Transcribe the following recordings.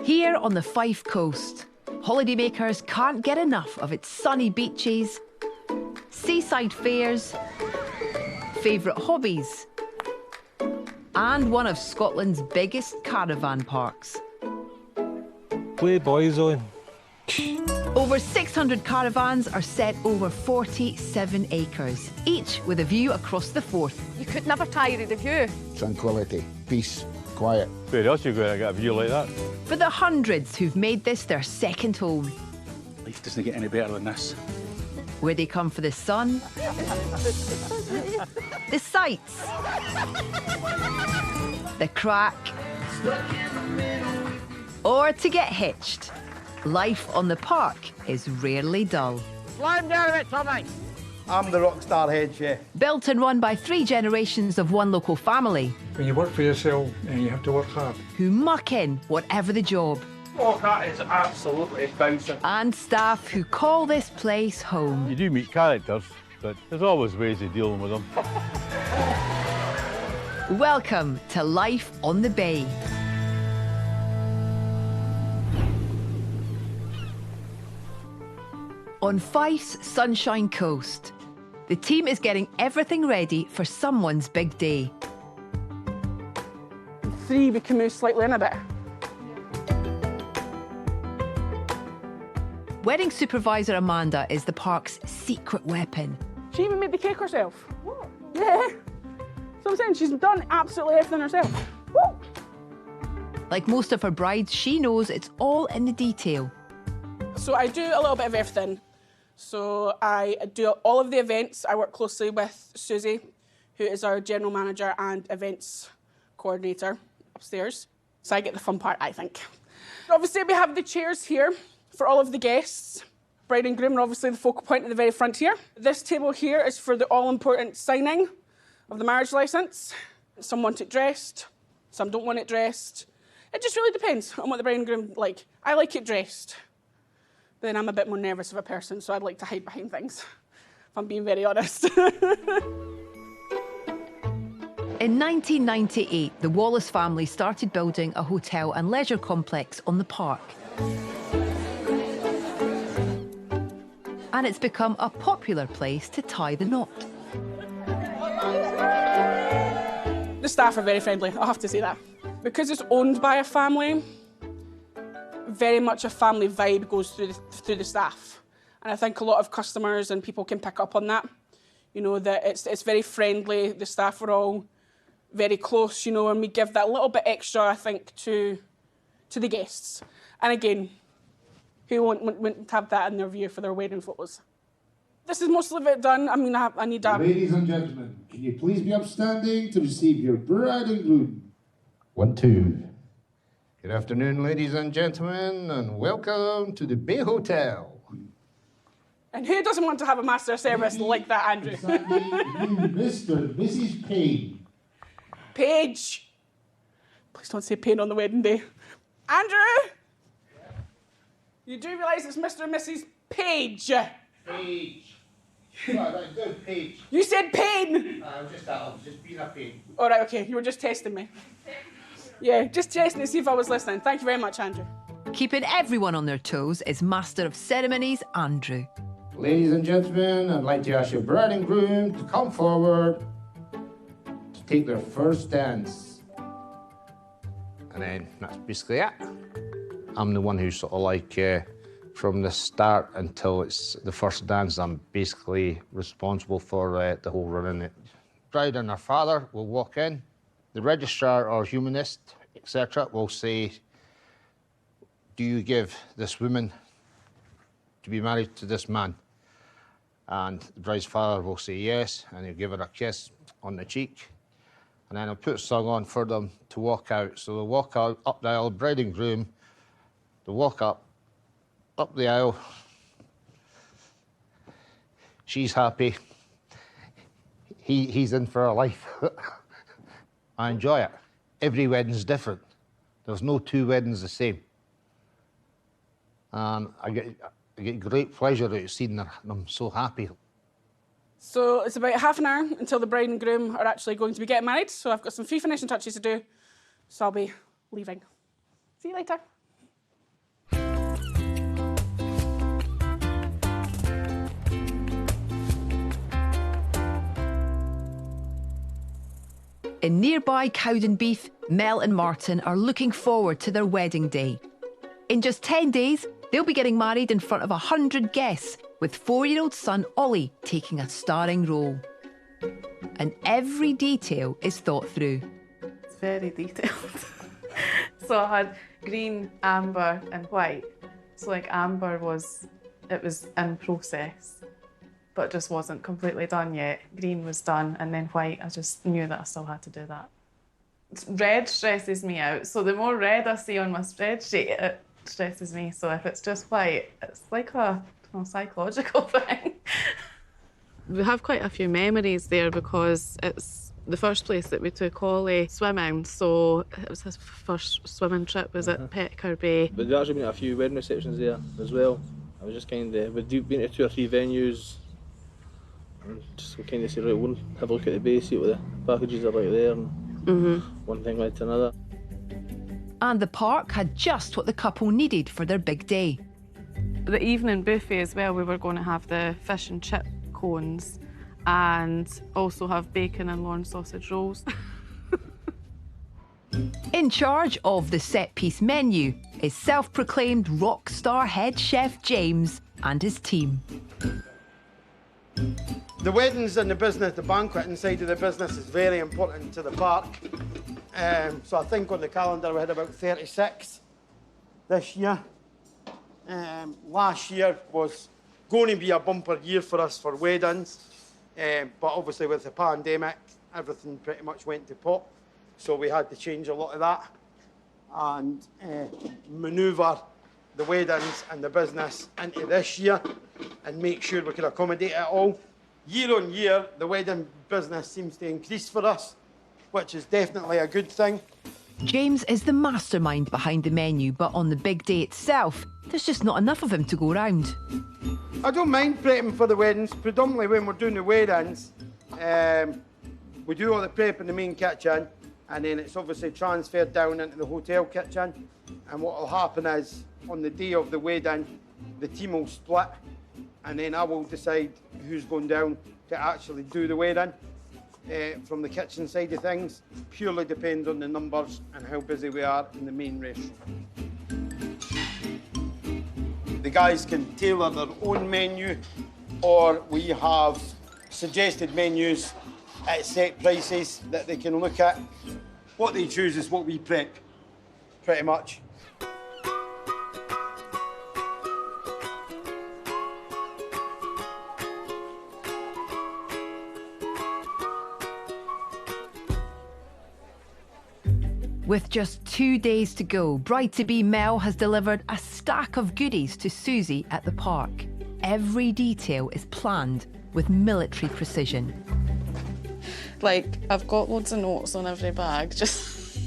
Here on the Fife coast, holidaymakers can't get enough of its sunny beaches, seaside fairs, favourite hobbies, and one of Scotland's biggest caravan parks. Play Boyzone. Over 600 caravans are set over 47 acres, each with a view across the Forth. You could never tire of the view. Tranquility, peace, quiet. Where else are you going to get a view like that? For the hundreds who've made this their second home, Life doesn't get any better than this. where they come for the sun, the sights, the crack, or to get hitched. Life on the park is rarely dull. Climb down a bit, Tommy. I'm the rockstar head chef. Built and run by 3 generations of one local family When you work for yourself, you have to work hard. who muck in whatever the job, Oh, that is absolutely bouncing. and staff who call this place home. You do meet characters, but there's always ways of dealing with them. Welcome to Life on the Bay. On Fife's Sunshine Coast, the team is getting everything ready for someone's big day. 3, we can move slightly in a bit. Wedding supervisor Amanda is the park's secret weapon. She even made the cake herself. What? Yeah. So I'm saying she's done absolutely everything herself. Woo! Like most of her brides, she knows it's all in the detail. So I do a little bit of everything. So I do all of the events. I work closely with Susie, who is our general manager and events coordinator upstairs. So I get the fun part, I think. Obviously, we have the chairs here for all of the guests. Bride and groom are obviously the focal point at the very front here. This table here is for the all-important signing of the marriage licence. Some want it dressed, some don't want it dressed. It just really depends on what the bride and groom like. I like it dressed. But then I'm a bit more nervous of a person, so I'd like to hide behind things, if I'm being very honest. In 1998, the Wallace family started building a hotel and leisure complex on the park. And it's become a popular place to tie the knot. The staff are very friendly, I'll have to say that. Because it's owned by a family, very much a family vibe goes through the staff. And I think a lot of customers and people can pick up on that. You know, that it's very friendly, the staff are all very close, you know, and we give that little bit extra, I think, to the guests. And again, who wouldn't have that in their view for their wedding photos? This is most of it done. I mean, I need to... Ladies and gentlemen, can you please be upstanding to receive your bride and groom? 1, 2. Good afternoon, ladies and gentlemen, and welcome to the Bay Hotel. And who doesn't want to have a master service like that, Andrew? Mr. and Mrs. Payne. Paige. Please don't say Payne on the wedding day. Andrew! You do realise it's Mr. and Mrs. Page? Page. Right, good, Page. You said Payne! I was just being a pain. All right, OK, you were just testing me. Yeah, just testing to see if I was listening. Thank you very much, Andrew. Keeping everyone on their toes is Master of Ceremonies, Andrew. Ladies and gentlemen, I'd like to ask your bride and groom to come forward to take their first dance. And then that's basically it. I'm the one who's sort of like, from the start until it's the first dance, I'm basically responsible for the whole running it. Bride and her father will walk in. The registrar or humanist, etc., will say, do you give this woman to be married to this man? And the bride's father will say yes, and he'll give her a kiss on the cheek. And then I'll put a song on for them to walk out. So they'll walk out, up the aisle, bride and groom. They'll walk up the aisle. She's happy. He's in for a life. I enjoy it. Every wedding's different. There's no 2 weddings the same. And I get great pleasure out of seeing them so happy. So it's about half an hour until the bride and groom are actually going to be getting married. So I've got some few finishing touches to do. So I'll be leaving. See you later. In nearby Cowdenbeath, Mel and Martin are looking forward to their wedding day. In just 10 days, they'll be getting married in front of 100 guests, with 4-year-old son Ollie taking a starring role. And every detail is thought through. It's very detailed. So I had green, amber and white. So like amber was in process, but just wasn't completely done yet. Green was done, and then white, I just knew that I still had to do that. Red stresses me out, so the more red I see on my spreadsheet, it stresses me. So if it's just white, it's like a psychological thing. We have quite a few memories there because it's the first place that we took Ollie swimming, so it was his first swimming trip was at Petker Bay. But there's actually been a few wedding receptions there as well. I was just kind of, we'd been to 2 or 3 venues, and just kind of say, right, we'll have a look at the bay, see what the packages are like there, and one thing led to another. And the park had just what the couple needed for their big day. The evening buffet as well, we were going to have the fish and chip cones and also have bacon and Lorne sausage rolls. In charge of the set-piece menu is self-proclaimed rock star head chef James and his team. The weddings and the business, the banqueting side of the business is very important to the park. So I think on the calendar we had about 36 this year. Last year was going to be a bumper year for us for weddings, but obviously with the pandemic, everything pretty much went to pot. So we had to change a lot of that and manoeuvre the weddings and the business into this year and make sure we can accommodate it all. Year on year, the wedding business seems to increase for us, which is definitely a good thing. James is the mastermind behind the menu, but on the big day itself, there's just not enough of him to go round. I don't mind prepping for the weddings, predominantly when we're doing the weddings. We do all the prep in the main kitchen, and then it's obviously transferred down into the hotel kitchen. And what will happen is, on the day of the wedding, the team will split, and then I will decide who's going down to actually do the wedding. From the kitchen side of things, purely depends on the numbers and how busy we are in the main restaurant. The guys can tailor their own menu, or we have suggested menus at set prices that they can look at. What they choose is what we prep, pretty much. With just 2 days to go, bride-to-be Mel has delivered a stack of goodies to Susie at the park. Every detail is planned with military precision. Like, I've got loads of notes on every bag, just...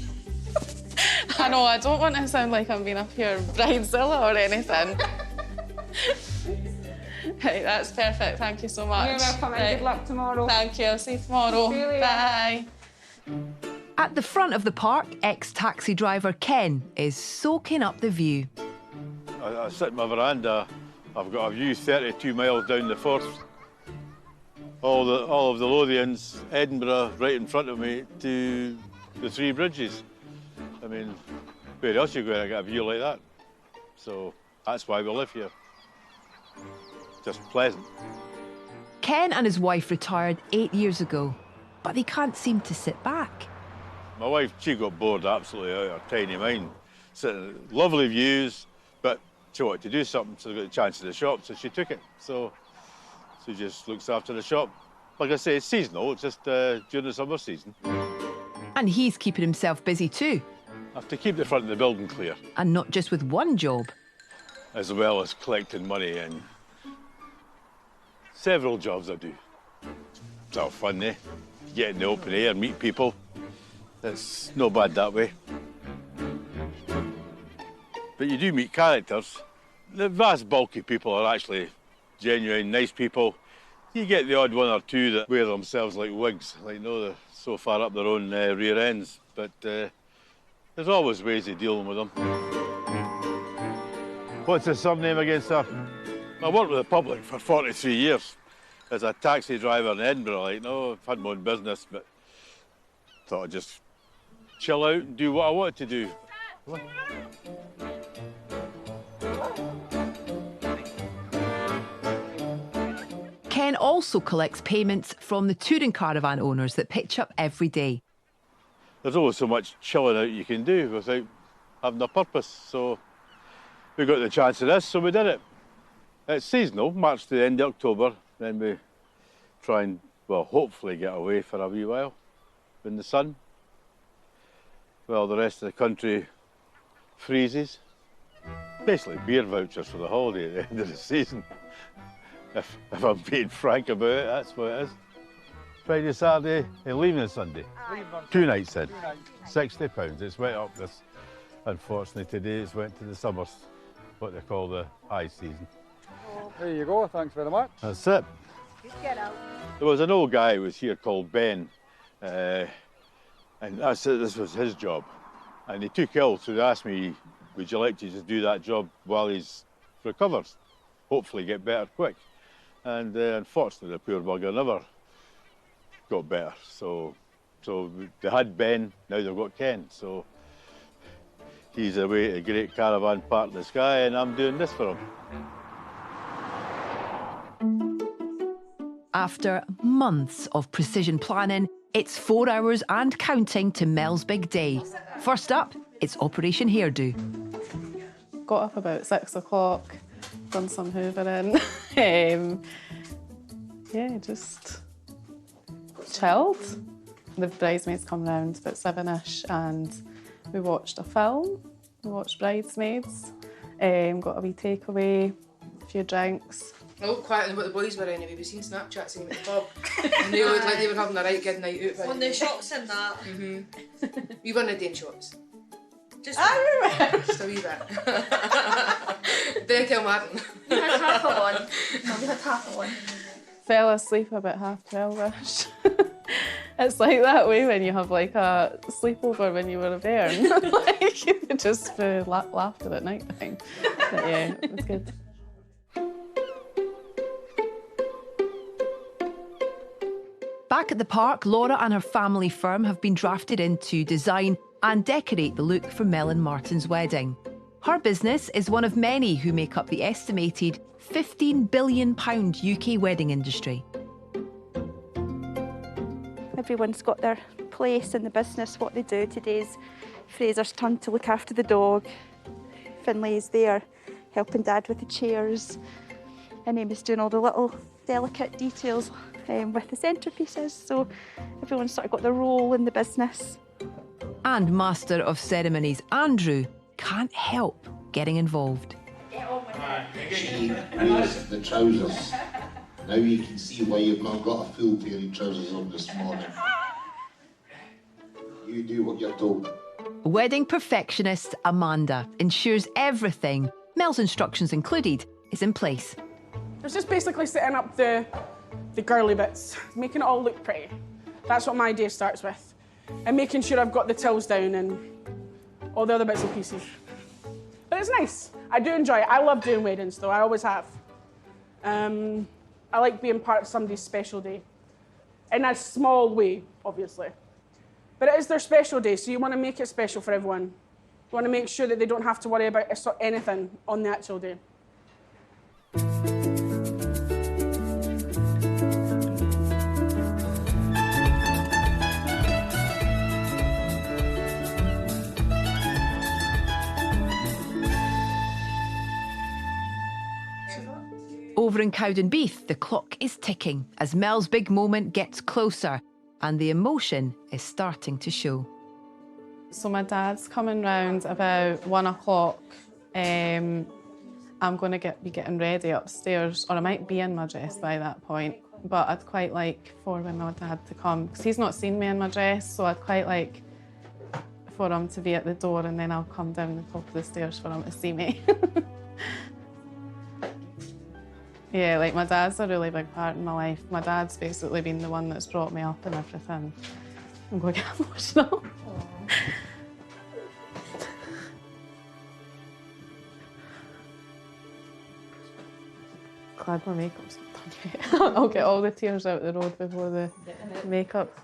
I know, I don't want to sound like I'm being up here bridezilla or anything. Right, that's perfect, thank you so much. You're welcome, and good luck tomorrow. Thank you, I'll see you tomorrow. See you later. Bye. At the front of the park, ex-taxi driver Ken is soaking up the view. I sit in my veranda. I've got a view 32 miles down the Firth. All of the Lothians, Edinburgh, right in front of me to the 3 bridges. I mean, where else are you going to get a view like that? So that's why we live here. Just pleasant. Ken and his wife retired 8 years ago, but they can't seem to sit back. My wife, she got bored absolutely out of her tiny mind. Sitting, lovely views, but she wanted to do something, so she got the chance in the shop, so she took it. So she just looks after the shop. Like I say, it's seasonal, it's just during the summer season. And he's keeping himself busy too. I have to keep the front of the building clear. And not just with one job. As well as collecting money and several jobs I do. It's all fun, eh? You get in the open air, meet people. It's no bad that way. But you do meet characters. The vast bulk of people are actually genuine, nice people. You get the odd one or two that wear themselves like wigs, like, they're so far up their own rear ends. But there's always ways of dealing with them. What's the surname again, sir? I worked with the public for 43 years as a taxi driver in Edinburgh. I've had my own business, but thought I'd just chill out and do what I wanted to do. Ken also collects payments from the touring caravan owners that pitch up every day. There's only so much chilling out you can do without having a purpose, so we got the chance of this, so we did it. It's seasonal, March to the end of October, then we try and, well, hopefully get away for a wee while in the sun, while the rest of the country freezes. Basically beer vouchers for the holiday at the end of the season. If I'm being frank about it, that's what it is. Friday, Saturday, and leaving on Sunday. 2 nights in, £60. It's went up this. Unfortunately today it's went to the summers, what they call the high season. There you go, thanks very much. That's it. Good get out. There was an old guy who was here called Ben, and this was his job. And he took ill, so they asked me, would you like to just do that job while he recovers? Hopefully get better quick. And unfortunately the poor bugger never got better. So they had Ben, now they've got Ken. So he's away at a great caravan park in the sky and I'm doing this for him. After months of precision planning, it's 4 hours and counting to Mel's big day. First up, it's Operation Hairdo. Got up about 6 o'clock, done some hoovering. Yeah, just chilled. The bridesmaids come round about 7ish and we watched a film. We watched Bridesmaids, got a wee takeaway, a few drinks. I looked quieter than what the boys were anyway. We've seen Snapchats of them at the pub. And they looked like they were having a right good night out. On the shots and that. We weren't doing shots. Just a wee bit. Becca Martin. We had half of one. No, we had half of one. Fell asleep about 12:30ish. It's like that way when you have like a sleepover when you were a bairn. Like you just laughter at night time. But yeah, it was good. Back at the park, Laura and her family firm have been drafted in to design and decorate the look for Mel and Martin's wedding. Her business is one of many who make up the estimated £15 billion UK wedding industry. Everyone's got their place in the business, what they do. Today's Fraser's turn to look after the dog. Finlay's there helping Dad with the chairs. And Amy's doing all the little delicate details with the centrepieces. So everyone's sort of got their role in the business. And Master of Ceremonies Andrew can't help getting involved. She is the trousers. Now you can see why you've not got a full pair of trousers on this morning. You do what you're told. Wedding perfectionist Amanda ensures everything, Mel's instructions included, is in place. It's just basically setting up the girly bits, making it all look pretty. That's what my day starts with. And making sure I've got the tills down and all the other bits and pieces. But it's nice. I do enjoy it. I love doing weddings though, I always have. I like being part of somebody's special day. In a small way, obviously. But it is their special day, so you want to make it special for everyone. You want to make sure that they don't have to worry about anything on the actual day. Over in Cowdenbeath, the clock is ticking as Mel's big moment gets closer and the emotion is starting to show. So my dad's coming round about 1 o'clock. I'm going to be getting ready upstairs, or I might be in my dress by that point, but I'd quite like for my dad to come, because he's not seen me in my dress, so I'd quite like for him to be at the door and then I'll come down the top of the stairs for him to see me. Yeah, like my dad's a really big part in my life. My dad's basically been the one that's brought me up and everything. I'm going to get emotional. Glad my makeup's not done yet. I'll get all the tears out the road before the makeup.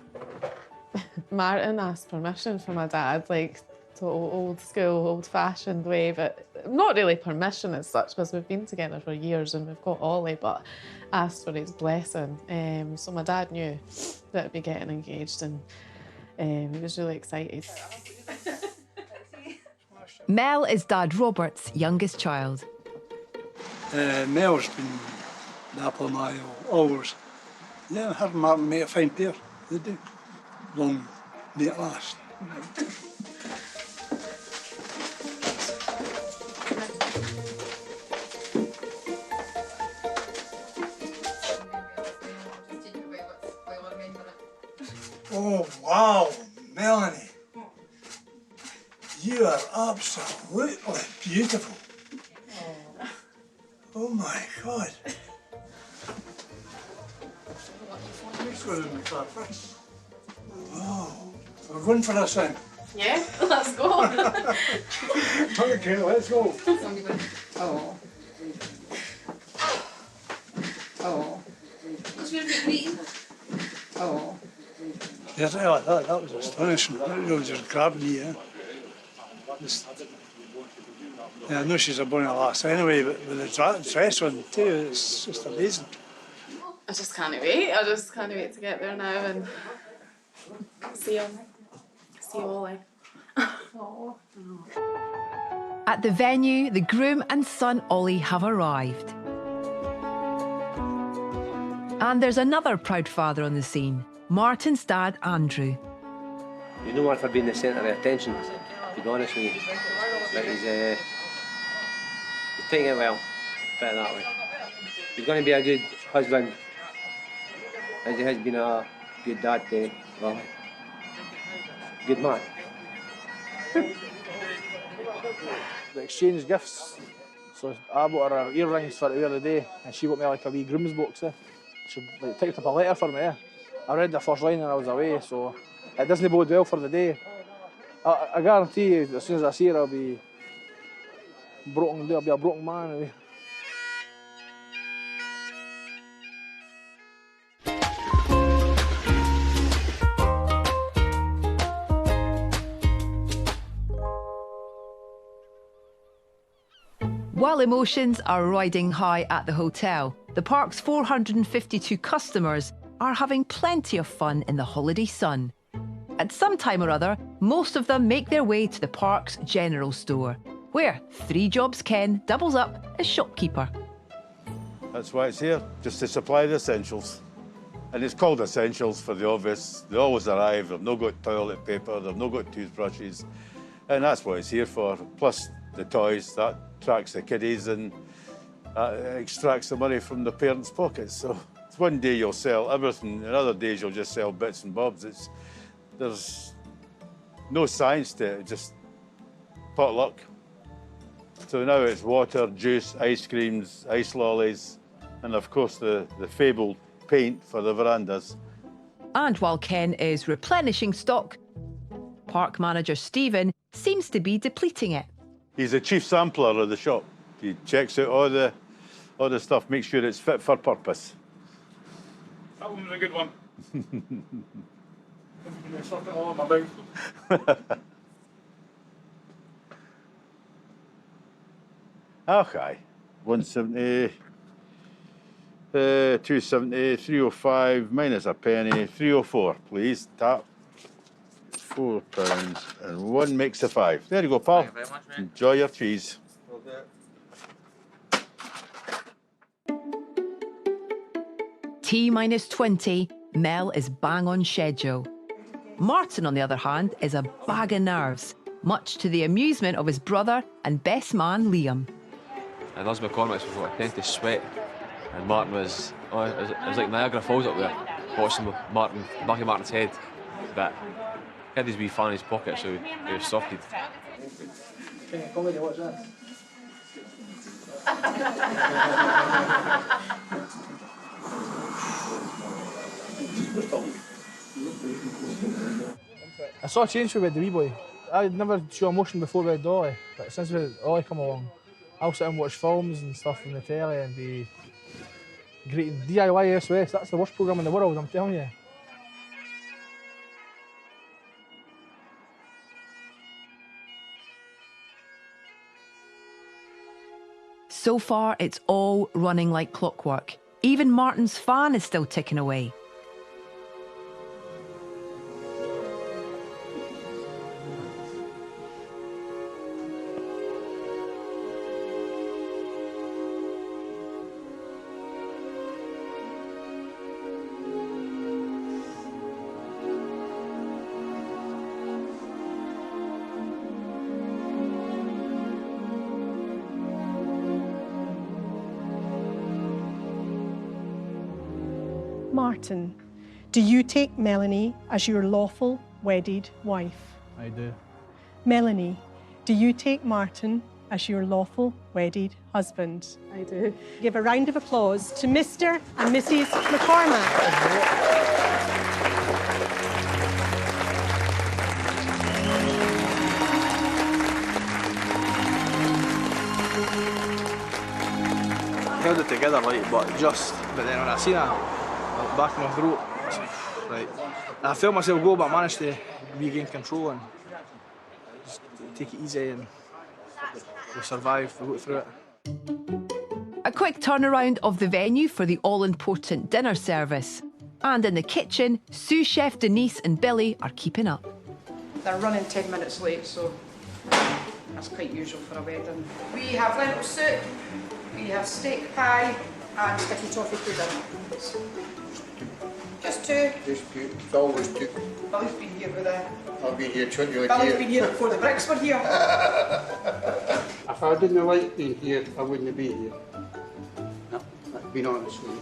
Martin asked permission from my dad, like, to old school, old-fashioned way, but not really permission as such, because we've been together for years and we've got Ollie, but asked for his blessing. So my dad knew that I'd be getting engaged, and he was really excited. Mel is Dad Robert's youngest child. Mel's been the apple of my eye always. Yeah, her and Martin make a fine pair. They do. Long may it last. Oh, wow, Melanie. You are absolutely beautiful. Oh my God. Let's go in the car first. Wow. We're going for this then? Yeah, let's go. Okay, let's go. Oh. Oh. What's your favorite? Oh. Yeah, that was astonishing. That really just grabbed me, yeah. Yeah, I know she's a bonny lass anyway, but with the dress on too, it's just amazing. I just can't wait. I just can't wait to get there now and see him. See Ollie. Oh. At the venue, the groom and son Ollie have arrived. And there's another proud father on the scene, Martin's dad, Andrew. He's no one for being the centre of attention, to be honest with you. But he's taking it well, put it that way. He's going to be a good husband, as he has been a good dad to, well, good man. They exchanged gifts. So I bought her earrings for the other day, and she got me like a wee groom's box. She like typed up a letter for me. I read the first line and I was away, so it doesn't bode well for the day. I guarantee you, as soon as I see her, I'll be broken. I'll be a broken man. While emotions are riding high at the hotel, the park's 452 customers are having plenty of fun in the holiday sun. At some time or other, most of them make their way to the park's general store, where 3 Jobs Ken doubles up as shopkeeper. That's why it's here, just to supply the essentials. And it's called essentials for the obvious. They always arrive, they've not got toilet paper, they've not got toothbrushes, and that's what it's here for. Plus the toys, that attracts the kiddies and extracts the money from the parents' pockets. So it's one day you'll sell everything, and other days you'll just sell bits and bobs. There's no science to it, just potluck. So now it's water, juice, ice creams, ice lollies, and of course the fabled paint for the verandas. And while Ken is replenishing stock, park manager Stephen seems to be depleting it. He's the chief sampler of the shop. He checks out all the stuff, makes sure it's fit for purpose. That one was a good one. I stuffed it all in my mouth. Okay. 170, 270, 305, minus a penny, 304, please. Tap. £4 and 1 makes a 5. There you go, pal. Thank you very much, mate. Enjoy your cheese. T-20, Mel is bang on schedule. Martin, on the other hand, is a bag of nerves, much to the amusement of his brother and best man, Liam. And us McCormick's was I tend to sweat, and Martin was, it was like Niagara Falls up there, watching Martin, back of Martin's head. But he had his wee fan in his pocket, so he was softed. King of comedy, what's that? I saw a change with the wee boy. I'd never show emotion before with Dolly, but since Ollie come along, I'll sit and watch films and stuff on the telly and be greeting DIY SOS. That's the worst programme in the world, I'm telling you. So far, it's all running like clockwork. Even Martin's fan is still ticking away. Martin, do you take Melanie as your lawful wedded wife? I do. Melanie, do you take Martin as your lawful wedded husband? I do. Give a round of applause to Mr. and Mrs. McCormack. Held it together, like, but then when I seen her, like, back in my throat, right, and I felt myself go, but I managed to regain control and just take it easy, and we survived, we got through it. A quick turnaround of the venue for the all-important dinner service. And in the kitchen, sous chef Denise and Billy are keeping up. They're running 10 minutes late, so that's quite usual for a wedding. We have lentil soup, we have steak pie and sticky toffee pudding. Just two. Just two. It's always two. Billy's been here with the... I've been here 20 odd years. Billy's been here before the bricks were here. If I didn't like being here, I wouldn't be here. No, I've been honest with you.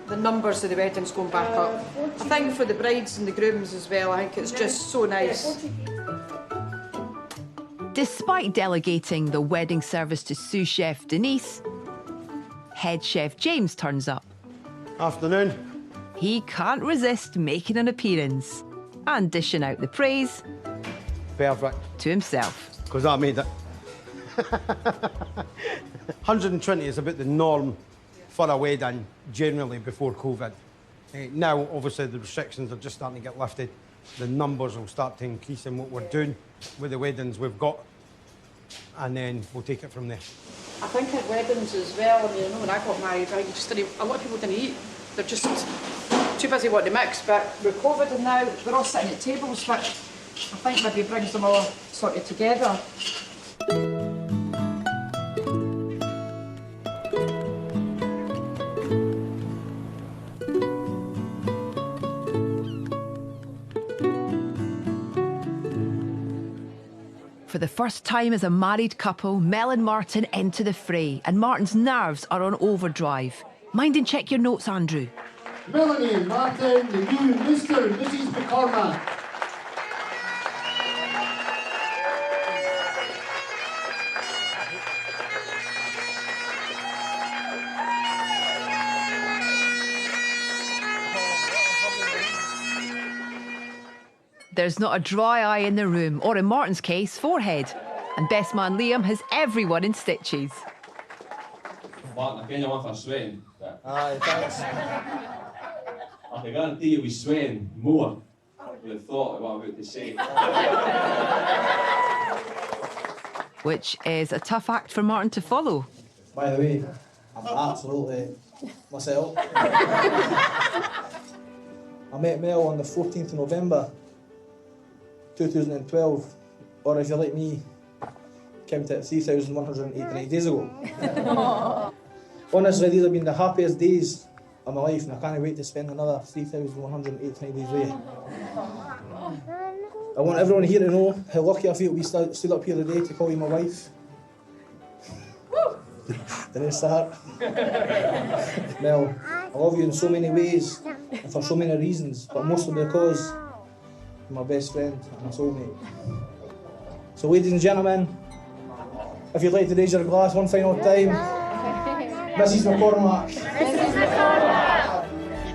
The numbers of the weddings going back up. I think for the brides and the grooms as well, I think it's just so nice. Despite delegating the wedding service to sous chef Denise, head chef James turns up. Afternoon. He can't resist making an appearance and dishing out the praise Perfect. to himself. Because I made it. 120 is about the norm for a wedding, generally, before COVID. Now, obviously, the restrictions are just starting to get lifted. The numbers will start to increase in what we're doing with the weddings we've got, and then we'll take it from there. I think at weddings as well, I mean, I know when I got married, right, you just didn't, a lot of people didn't eat. They're just too busy wanting to mix, but with COVID and now, we're all sitting at tables, which I think maybe brings them all sort of together. For the first time as a married couple, Mel and Martin enter the fray, and Martin's nerves are on overdrive. Mind and check your notes, Andrew. Melanie and Martin, the new Mr. and Mrs. McCormack. There's not a dry eye in the room, or in Martin's case, forehead. And best man Liam has everyone in stitches. Martin, I kind of want her sweating. Aye, thanks. I can guarantee you'll be sweating more with the thought of what I'm about to say. Which is a tough act for Martin to follow. By the way, I'm absolutely myself. I met Mel on the 14th of November 2012, or if you're like me, counted 3,189 days ago. Honestly, these have been the happiest days of my life, and I can't wait to spend another 3,189 days with you. I want everyone here to know how lucky I feel to be stood up here today to call you my wife. Didn't it start? Mel, I love you in so many ways and for so many reasons, but mostly because you're my best friend and my soulmate. So ladies and gentlemen, if you'd like to raise your glass one final time, Mrs. McCormack. Mrs. McCormack.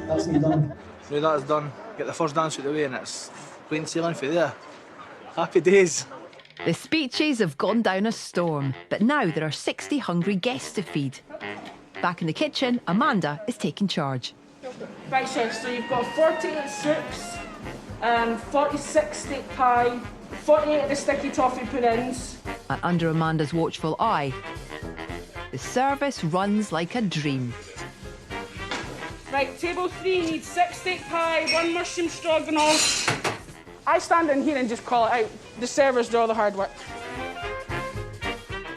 That's me done. Now that is done, get the first dance out of the way and it's plain sailing for there. Happy days. The speeches have gone down a storm, but now there are 60 hungry guests to feed. Back in the kitchen, Amanda is taking charge. Right, chef, so you've got 40 soups, 46 steak pie, 48 of the sticky toffee puddings. And under Amanda's watchful eye, the service runs like a dream. Right, table 3 needs 6 steak pie, 1 mushroom stroganoff. I stand in here and just call it out. The servers do all the hard work.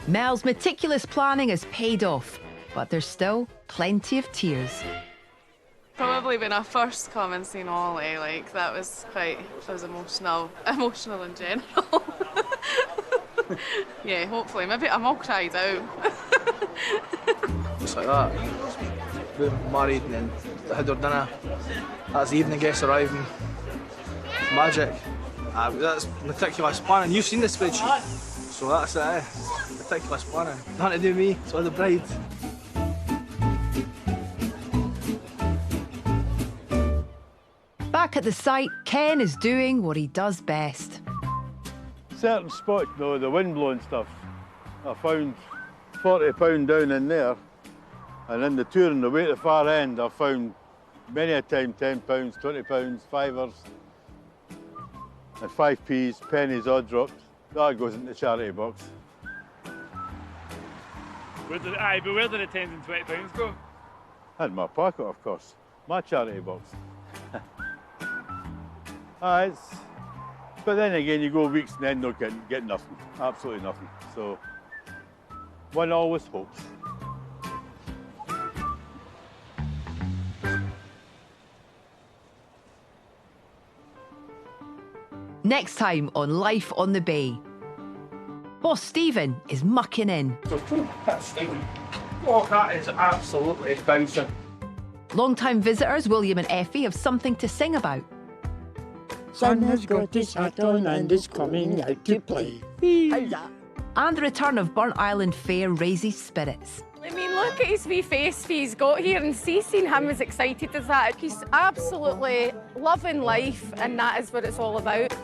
Mel's meticulous planning has paid off, but there's still plenty of tears. Probably when I first come and seen Ollie, like that was emotional in general. Yeah, hopefully, maybe I'm all cried out. Just like that. We were married and then they had our dinner. That's the evening guests arriving. Magic. That's meticulous planning. You've seen the spreadsheet. So that's it. Meticulous planning. Nothing to do with me, it's all the bride. Back at the site, Ken is doing what he does best. Certain spots, though, the wind-blown stuff, I found £40 down in there, and in the tour on the way to the far end, I found many a time £10, £20, fivers, and 5p's, pennies, odd drops. That goes into the charity box. But where did the 10s and £20 go? In my pocket, of course. My charity box. But then again, you go weeks and then don't get nothing. Absolutely nothing. So, one always hopes. Next time on Life on the Bay. Boss Stephen is mucking in. That's Stephen. Oh, that is absolutely bouncing. Long-time visitors William and Effie have something to sing about. Son has got his hat on and is coming out to play. And the return of Burnt Island Fair raises spirits. I mean, look at his wee face he's got here and seeing him as excited as that. He's absolutely loving life and that is what it's all about.